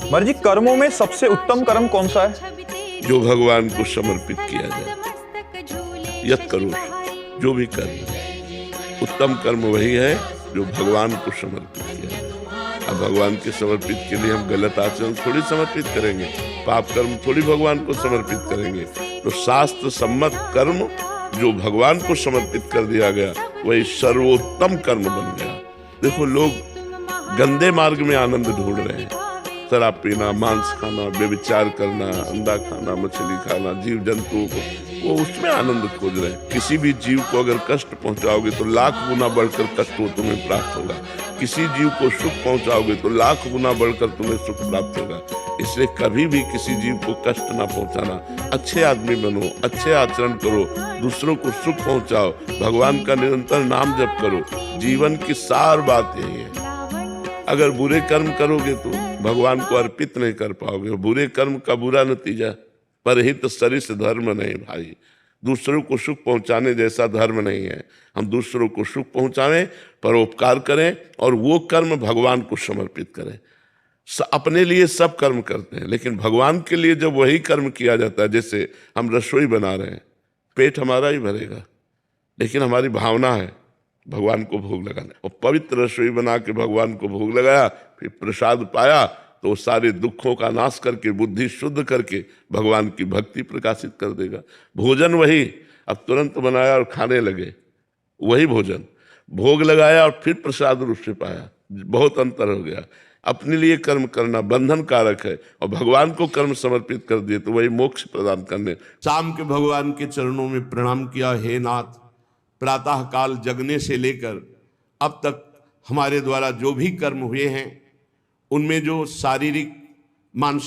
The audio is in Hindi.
महाराज जी, कर्मों में सबसे उत्तम कर्म कौन सा है? जो भगवान को समर्पित किया जाए। यत करो, जो भी कर्म है, उत्तम कर्म वही है जो भगवान को समर्पित किया जाए। अब भगवान के समर्पित के लिए हम गलत आचरण थोड़ी समर्पित करेंगे, पाप कर्म थोड़ी भगवान को समर्पित करेंगे। तो शास्त्र सम्मत कर्म जो भगवान को समर्पित कर दिया गया वही सर्वोत्तम कर्म बन गया। देखो, लोग गंदे मार्ग में आनंद ढूंढ रहे हैं, शराब पीना, मांस खाना, व्यभिचार करना, अंडा खाना, मछली खाना, जीव जंतुओं को, वो उसमें आनंद खोज रहे हैं। किसी भी जीव को अगर कष्ट पहुंचाओगे तो लाख गुना बढ़कर कष्ट वो तुम्हें प्राप्त होगा। किसी जीव को सुख पहुंचाओगे तो लाख गुना बढ़कर तुम्हें सुख प्राप्त होगा। इसलिए कभी भी किसी जीव को कष्ट ना पहुंचाना। अच्छे आदमी बनो, अच्छे आचरण करो, दूसरों को सुख पहुंचाओ, भगवान का निरंतर नाम जप करो। जीवन की सार बात यही है। अगर बुरे कर्म करोगे तो भगवान को अर्पित नहीं कर पाओगे। बुरे कर्म का बुरा नतीजा, परहित सरिस धर्म नहीं भाई। दूसरों को सुख पहुंचाने जैसा धर्म नहीं है। हम दूसरों को सुख पहुंचाएं, परोपकार करें और वो कर्म भगवान को समर्पित करें। अपने लिए सब कर्म करते हैं, लेकिन भगवान के लिए जब वही कर्म किया जाता है, जैसे हम रसोई बना रहे हैं, पेट हमारा ही भरेगा, लेकिन हमारी भावना है भगवान को भोग लगाना। और पवित्र रसोई बना के भगवान को भोग लगाया, फिर प्रसाद पाया, तो सारे दुखों का नाश करके, बुद्धि शुद्ध करके भगवान की भक्ति प्रकाशित कर देगा। भोजन वही, अब तुरंत बनाया और खाने लगे, वही भोजन। भोग लगाया और फिर प्रसाद रूप से पाया, बहुत अंतर हो गया। अपने लिए कर्म करना बंधन कारक है, और भगवान को कर्म समर्पित कर दिए तो वही मोक्ष प्रदान करने। शाम के भगवान के चरणों में प्रणाम किया, हे नाथ, प्रातः काल जगने से लेकर अब तक हमारे द्वारा जो भी कर्म हुए हैं, उनमें जो शारीरिक, मानसिक